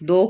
2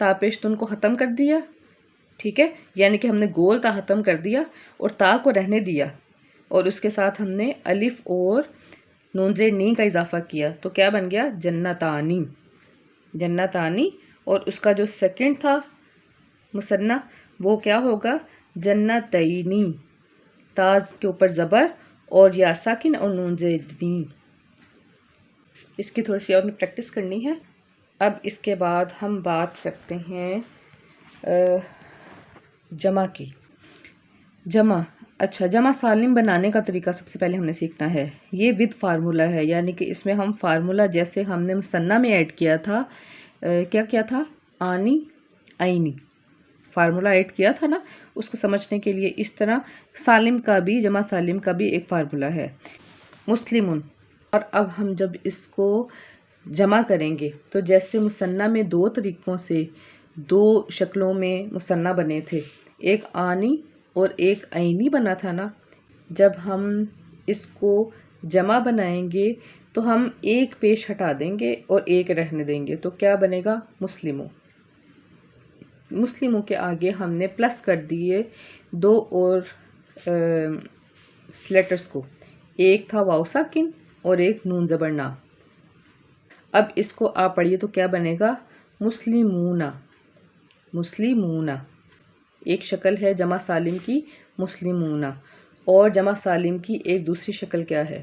تا پیش تن کو ختم کر دیا، ٹھیک ہے، یعنی کہ ہم نے گول تا ختم کر دیا اور تا کو رہنے دیا، اور اس کے ساتھ ہم نے الف اور نون زیر نی کا اضافہ کیا، تو کیا بن گیا؟ جنتانی، جنتانی۔ اور اس کا جو سیکنڈ تھا مثنی وہ کیا ہوگا؟ جنتینی، تا کے اوپر زبر اور یا ساکن اور نون زیر نی۔ اس کی تھوڑی سی اور پریکٹس کرنی ہے۔ اب اس کے بعد ہم بات کرتے ہیں جمع کی۔ جمع، اچھا، جمع سالم بنانے کا طریقہ سب سے پہلے ہم نے سیکھنا ہے۔ یہ ود فارمولہ ہے، یعنی کہ اس میں ہم فارمولہ جیسے ہم نے مثنیٰ میں ایڈ کیا تھا، کیا کیا تھا؟ آنی، عینی، فارمولہ ایڈ کیا تھا نا، اس کو سمجھنے کے لیے اس طرح سالم کا بھی، جمع سالم کا بھی ایک فارمولہ ہے، مسلمون۔ اور اب ہم جب اس کو جمع کریں گے تو جیسے مثنیٰ میں دو طریقوں سے، دو شکلوں میں مثنیٰ بنے تھے، ایک آنی اور ایک عینی بنا تھا نا، جب ہم اس کو جمع بنائیں گے تو ہم ایک پیش ہٹا دیں گے اور ایک رہنے دیں گے، تو کیا بنے گا؟ مسلموں۔ مسلموں کے آگے ہم نے پلس کر دیے دو اور لیٹرز کو، ایک تھا واو ساکن اور ایک نون زبر نا۔ اب اس کو آپ پڑھیے تو کیا بنے گا؟ مسلمون، مسلمون۔ ایک شکل ہے جمع سالم کی مسلمون، اور جمع سالم کی ایک دوسری شکل کیا ہے؟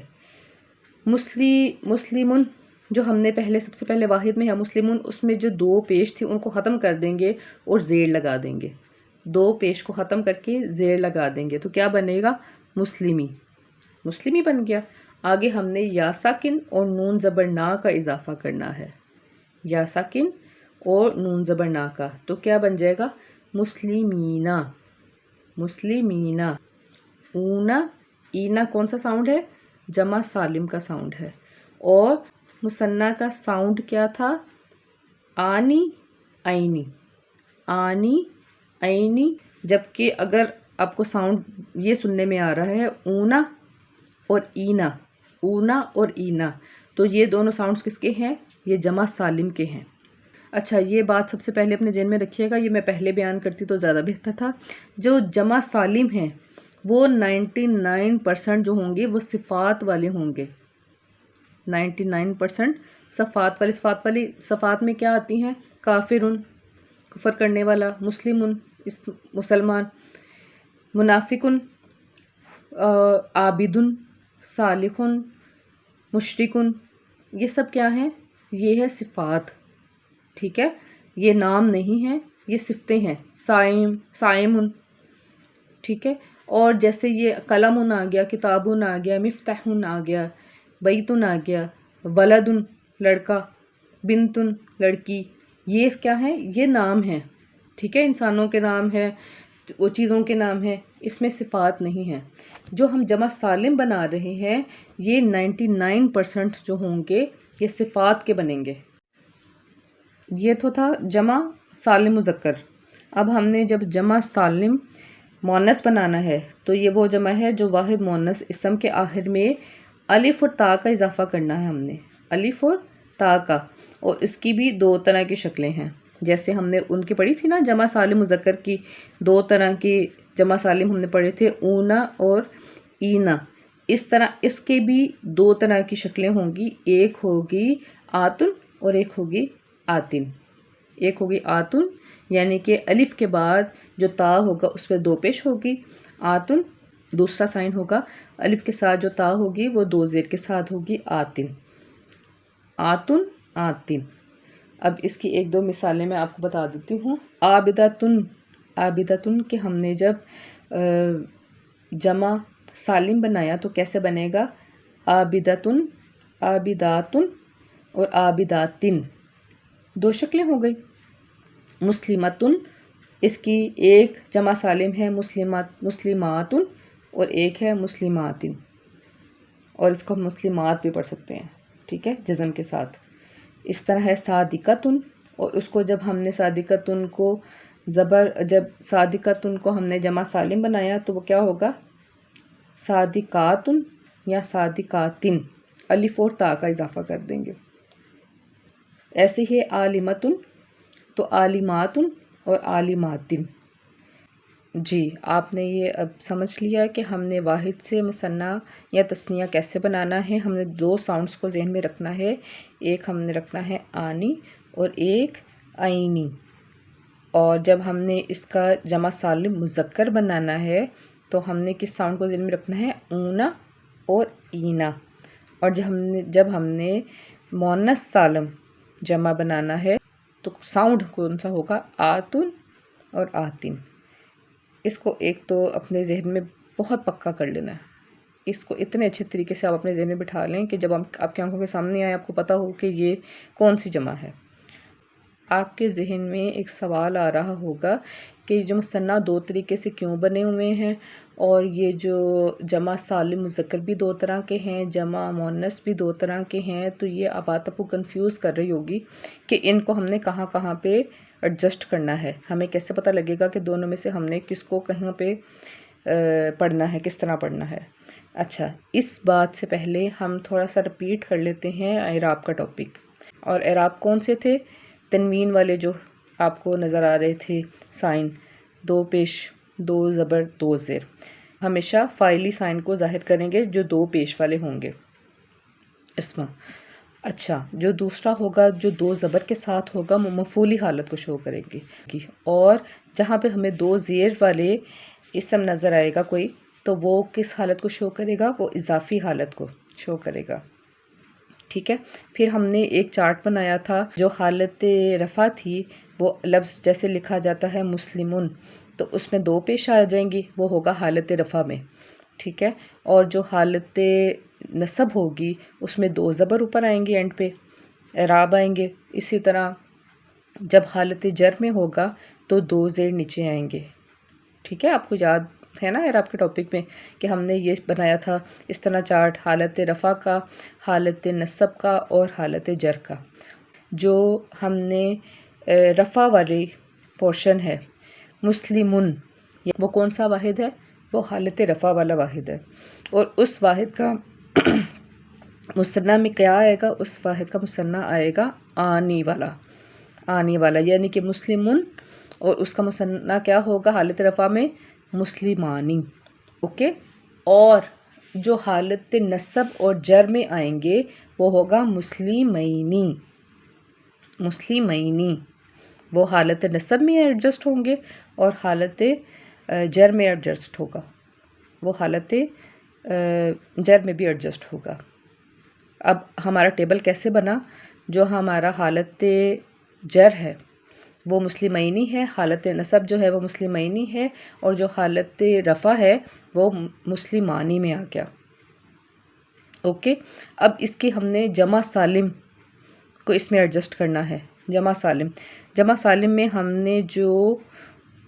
مسلمون، جو ہم نے پہلے سب سے پہلے واحد میں ہے مسلمون، اس میں جو دو پیش تھی ان کو ختم کر دیں گے اور زیر لگا دیں گے، دو پیش کو ختم کر کے زیر لگا دیں گے، تو کیا بنے گا؟ مسلمی، مسلمی بن گیا۔ آگے ہم نے یا ساکن اور نون زبر نا کا اضافہ کرنا ہے، یا ساکن اور نون زبر نا کا، تو کیا بن جائے گا؟ مسلمینا، مسلمینا۔ اونا، اینا کون سا ساؤنڈ ہے؟ جمع سالم کا ساؤنڈ ہے، اور مثنیٰ کا ساؤنڈ کیا تھا؟ آنی، عینی، آنی، عینی۔ جبکہ اگر آپ کو ساؤنڈ یہ سننے میں آ رہا ہے اونا اور اینا، اونا اور اینا، تو یہ دونوں ساؤنڈز کس کے ہیں؟ یہ جمع سالم کے ہیں۔ اچھا، یہ بات سب سے پہلے اپنے ذہن میں رکھیے گا، یہ میں پہلے بیان کرتی تو زیادہ بہتر تھا۔ جو جمع سالم ہیں وہ 99% جو ہوں گے وہ صفات والے ہوں گے، 99% صفات والی۔ صفات میں کیا آتی ہیں؟ کافرن، کفر کرنے والا، مسلمن، مسلمان، منافقن، عابدن، صالحن، مشرکن، یہ سب کیا ہیں؟ یہ ہے صفات، ٹھیک ہے، یہ نام نہیں ہیں، یہ صفتیں ہیں۔ صائم، صائمن، ٹھیک ہے۔ اور جیسے یہ قلمن آ گیا، کتابن آ گیا، مفتاحن آ گیا، بیتن آ گیا، ولدن لڑکا، بنتن لڑکی، یہ کیا ہیں؟ یہ نام ہیں، ٹھیک ہے، انسانوں کے نام ہیں، وہ چیزوں کے نام ہیں، اس میں صفات نہیں ہیں۔ جو ہم جمع سالم بنا رہے ہیں یہ 99% جو ہوں گے یہ صفات کے بنیں گے۔ یہ تو تھا جمع سالم مذکر۔ اب ہم نے جب جمع سالم مؤنث بنانا ہے تو یہ وہ جمع ہے جو واحد مؤنث اسم کے آخر میں الف اور تا کا اضافہ کرنا ہے، ہم نے الف اور تا کا، اور اس کی بھی دو طرح کی شکلیں ہیں، جیسے ہم نے ان کی پڑھی تھی نا جمع سالم مذکر کی دو طرح کی جمع سالم ہم نے پڑھے تھے، اونا اور اینا۔ اس طرح اس کے بھی دو طرح کی شکلیں ہوں گی، ایک ہوگی آتن اور ایک ہوگی آتن۔ ایک ہوگی آتن یعنی کہ الف کے بعد جو تا ہوگا اس پہ دو پیش ہوگی، آتن دوسرا سائن ہوگا، الف کے ساتھ جو تا ہوگی وہ دو زیر کے ساتھ ہوگی، آتن، آتن، آتن۔ اب اس کی ایک دو مثالیں میں آپ کو بتا دیتی ہوں۔ عابدتن، عابدتن کہ ہم نے جب جمع سالم بنایا تو کیسے بنے گا؟ عابدتن، عابداتن اور عابداتن، دو شکلیں ہو گئی۔ مسلمتن، اس کی ایک جمع سالم ہے مسلماتن اور ایک ہے مسلماتن، اور اس کو ہم مسلمات بھی پڑھ سکتے ہیں، ٹھیک ہے، جزم کے ساتھ۔ اس طرح ہے صادقتن، اور اس کو جب ہم نے صادقتن کو صادقتن کو ہم نے جمع سالم بنایا تو وہ کیا ہوگا؟ صادقاتن یا صادقاتن، الف اور تا کا اضافہ کر دیں گے۔ ایسے ہی عالمتن، تو عالماتن اور عالماتن۔ جی آپ نے یہ اب سمجھ لیا کہ ہم نے واحد سے مثنیٰ یا تثنیہ کیسے بنانا ہے۔ ہم نے دو ساؤنڈس کو ذہن میں رکھنا ہے، ایک ہم نے رکھنا ہے آنی اور ایک آئینی، اور جب ہم نے اس کا جمع سالم مذکر بنانا ہے تو ہم نے کس ساؤنڈ کو ذہن میں رکھنا ہے؟ اونا اور اینا۔ اور جب ہم نے مؤنث سالم جمع بنانا ہے تو ساؤنڈ کون سا ہوگا؟ آتن اور آتن۔ اس کو ایک تو اپنے ذہن میں بہت پکا کر لینا ہے، اس کو اتنے اچھے طریقے سے آپ اپنے ذہن میں بٹھا لیں کہ جب آپ کی آنکھوں کے سامنے آئے آپ کو پتہ ہو کہ یہ کون سی جمع ہے۔ آپ کے ذہن میں ایک سوال آ رہا ہوگا کہ جو مثنیٰ دو طریقے سے کیوں بنے ہوئے ہیں، اور یہ جو جمع سالم مذکر بھی دو طرح کے ہیں، جمع مؤنث بھی دو طرح کے ہیں، تو یہ بات آپ کو کنفیوز کر رہی ہوگی کہ ان کو ہم نے کہاں کہاں پہ ایڈجسٹ کرنا ہے، ہمیں کیسے پتہ لگے گا کہ دونوں میں سے ہم نے کس کو کہاں پہ پڑھنا ہے، کس طرح پڑھنا ہے۔ اچھا، اس بات سے پہلے ہم تھوڑا سا رپیٹ کر لیتے ہیں اعراب کا ٹاپک۔ اور اعراب کون سے تھے؟ تنوین والے جو آپ کو نظر آ رہے تھے سائن، دو پیش، دو زبر، دو زیر، ہمیشہ فاعلی سائن کو ظاہر کریں گے جو دو پیش والے ہوں گے اس میں۔ اچھا، جو دوسرا ہوگا جو دو زبر کے ساتھ ہوگا وہ مفعولی حالت کو شو کریں گے، اور جہاں پہ ہمیں دو زیر والے اسم نظر آئے گا کوئی تو وہ کس حالت کو شو کرے گا؟ وہ اضافی حالت کو شو کرے گا، ٹھیک ہے۔ پھر ہم نے ایک چارٹ بنایا تھا، جو حالت رفع تھی وہ لفظ جیسے لکھا جاتا ہے مسلمون تو اس میں دو پیش آ جائیں گی، وہ ہوگا حالت رفع میں، ٹھیک ہے۔ اور جو حالت نصب ہوگی اس میں دو زبر اوپر آئیں گے، اینڈ پہ اعراب آئیں گے۔ اسی طرح جب حالت جر میں ہوگا تو دو زیر نیچے آئیں گے، ٹھیک ہے۔ آپ کو یاد ہے نا اعراب کے ٹاپک میں کہ ہم نے یہ بنایا تھا اس طرح چارٹ، حالت رفع کا، حالت نصب کا اور حالت جر کا۔ جو ہم نے رفع والی پورشن ہے مسلمون، وہ کون سا واحد ہے؟ وہ حالت رفع والا واحد ہے، اور اس واحد کا مثنیٰ میں کیا آئے گا؟ اس واحد کا مثنیٰ آئے گا آنی والا، آنی والا، یعنی کہ مسلمون، اور اس کا مثنیٰ کیا ہوگا حالت رفع میں؟ مسلمانی، اوکے۔ اور جو حالت نصب اور جر میں آئیں گے وہ ہوگا مسلمینی، مسلمینی، وہ حالت نصب میں ایڈجسٹ ہوں گے اور حالت جر میں ایڈجسٹ ہوگا، وہ حالت جر میں بھی ایڈجسٹ ہوگا۔ اب ہمارا ٹیبل کیسے بنا؟ جو ہمارا حالت جر ہے وہ مسلمینی ہے، حالت نصب جو ہے وہ مسلمینی ہے، اور جو حالت رفع ہے وہ مسلمانی میں آ گیا، اوکے۔ اب اس کی ہم نے جمع سالم کو اس میں ایڈجسٹ کرنا ہے۔ جمع سالم، جمع سالم میں ہم نے جو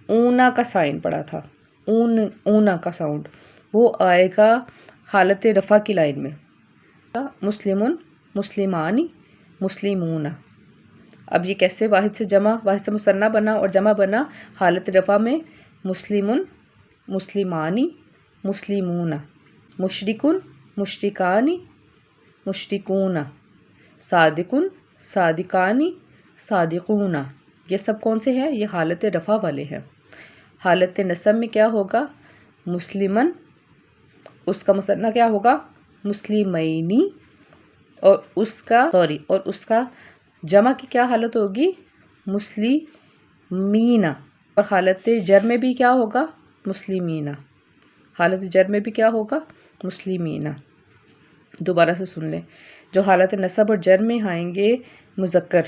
اونا کا سائن پڑھا تھا، اونا کا ساؤنڈ، وہ آئے گا حالت رفع کی لائن میں، مسلمون، مسلمانی، مسلمون۔ اب یہ کیسے واحد سے جمع، واحد سے مثنیٰ بنا اور جمع بنا؟ حالت رفع میں مسلمون، مسلمانی، مسلمون، مشرکون، مشرکانی، مشرکون، صادقون، صادقانی، صادقون۔ یہ سب کون سے ہیں؟ یہ حالت رفع والے ہیں۔ حالت نصب میں کیا ہوگا؟ مسلمن، اس کا مثنیٰ کیا ہوگا؟ مسلمینی، اور اس کا جمع کی کیا حالت ہوگی؟ مسلمینہ۔ اور حالت جر میں بھی کیا ہوگا؟ مسلمینہ، حالت جر میں بھی کیا ہوگا؟ مسلمینہ۔ دوبارہ سے سن لیں، جو حالت نصب اور جر میں آئیں گے مذکر،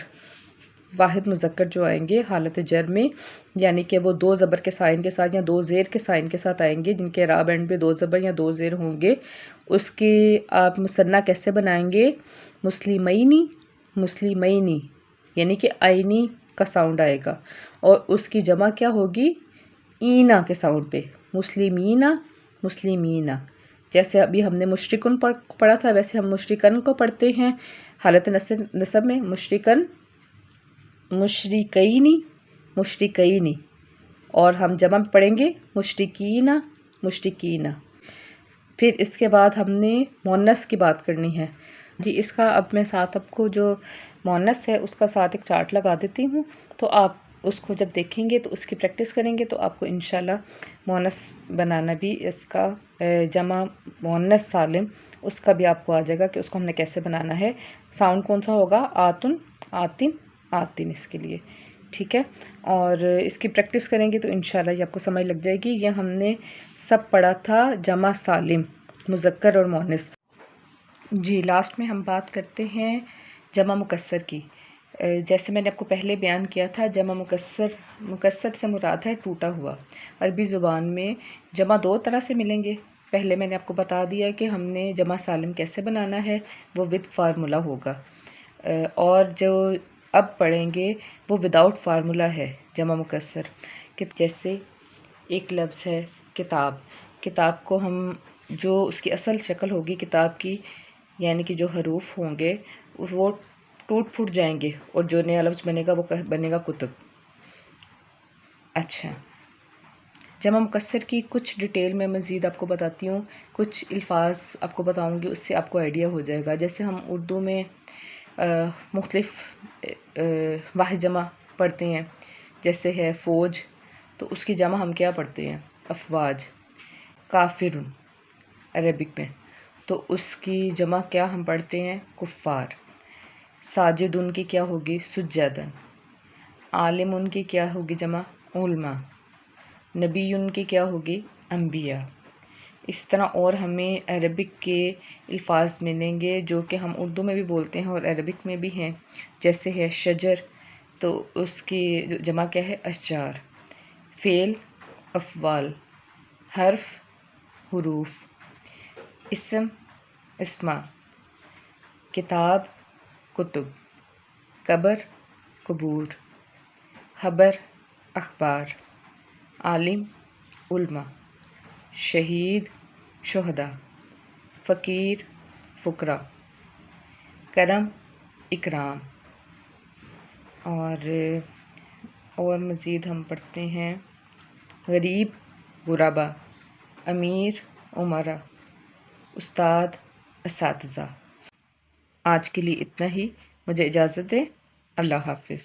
واحد مذکر جو آئیں گے حالت جر میں، یعنی کہ وہ دو زبر کے سائن کے ساتھ یا دو زیر کے سائن کے ساتھ آئیں گے، جن کے اعراب اینڈ پہ دو زبر یا دو زیر ہوں گے، اس کی آپ مثنیٰ کیسے بنائیں گے؟ مسلمینی، مسلمینی، یعنی کہ آئینی کا ساؤنڈ آئے گا، اور اس کی جمع کیا ہوگی؟ اینا کے ساؤنڈ پہ، مسلمینہ، مسلمینہ۔ جیسے ابھی ہم نے مشرکن پڑھا تھا ویسے ہم مشرکن کو پڑھتے ہیں حالت نصب میں، مشرکن، مشرکینی، مشرکینی، اور ہم جمع پڑھیں گے مشرکینہ، مشرکینہ۔ پھر اس کے بعد ہم نے مؤنث کی بات کرنی ہے جی۔ اس کا اب میں ساتھ آپ کو جو مؤنث ہے اس کا ساتھ ایک چارٹ لگا دیتی ہوں تو آپ اس کو جب دیکھیں گے تو اس کی پریکٹس کریں گے تو آپ کو انشاءاللہ مؤنث بنانا بھی، اس کا جمع مؤنث سالم اس کا بھی آپ کو آ جائے گا کہ اس کو ہم نے کیسے بنانا ہے۔ ساؤنڈ کون سا ہوگا؟ آتن، آتن، آتن اس کے لیے، ٹھیک ہے۔ اور اس کی پریکٹس کریں گے تو انشاءاللہ یہ آپ کو سمجھ لگ جائے گی۔ یہ ہم نے سب پڑھا تھا جمع سالم، مذکر اور مؤنث۔ جی لاسٹ میں ہم بات کرتے ہیں جمع مکسر کی۔ جیسے میں نے آپ کو پہلے بیان کیا تھا، جمع مکسر سے مراد ہے ٹوٹا ہوا۔ عربی زبان میں جمع دو طرح سے ملیں گے۔ پہلے میں نے آپ کو بتا دیا کہ ہم نے جمع سالم کیسے بنانا ہے، وہ ود فارمولا ہوگا، اور جو اب پڑھیں گے وہ وداؤٹ فارمولا ہے جمع مکسر۔ جیسے ایک لفظ ہے کتاب، کتاب کو ہم جو اس کی اصل شکل ہوگی کتاب کی، یعنی کہ جو حروف ہوں گے وہ ٹوٹ پھوٹ جائیں گے اور جو نیا لفظ بنے گا وہ بنے گا کتب۔ اچھا، جمع مکسر کی کچھ ڈیٹیل میں مزید آپ کو بتاتی ہوں، کچھ الفاظ آپ کو بتاؤں گی، اس سے آپ کو آئیڈیا ہو جائے گا۔ جیسے ہم اردو میں مختلف واحد جمع پڑھتے ہیں، جیسے ہے فوج، تو اس کی جمع ہم کیا پڑھتے ہیں؟ افواج۔ کافر عربک میں، تو اس کی جمع کیا ہم پڑھتے ہیں؟ کفار۔ ساجد ان کی کیا ہوگی؟ سجدن۔ عالم ان کی کیا ہوگی جمع؟ علماء۔ نبی ان کی کیا ہوگی؟ انبیاء۔ اس طرح اور ہمیں عربک کے الفاظ ملیں گے جو کہ ہم اردو میں بھی بولتے ہیں اور عربک میں بھی ہیں، جیسے ہے شجر، تو اس کی جمع کیا ہے؟ اشجار۔ فعل افعال، حرف حروف، اسم اسماء، کتاب کتب، قبر قبور، خبر اخبار، عالم علماء، شہید شہداء، فقیر فقراء، کرم اکرام۔ اور مزید ہم پڑھتے ہیں غریب غرباء، امیر امراء، استاد اساتذہ۔ آج کے لیے اتنا ہی، مجھے اجازت دیں، اللہ حافظ۔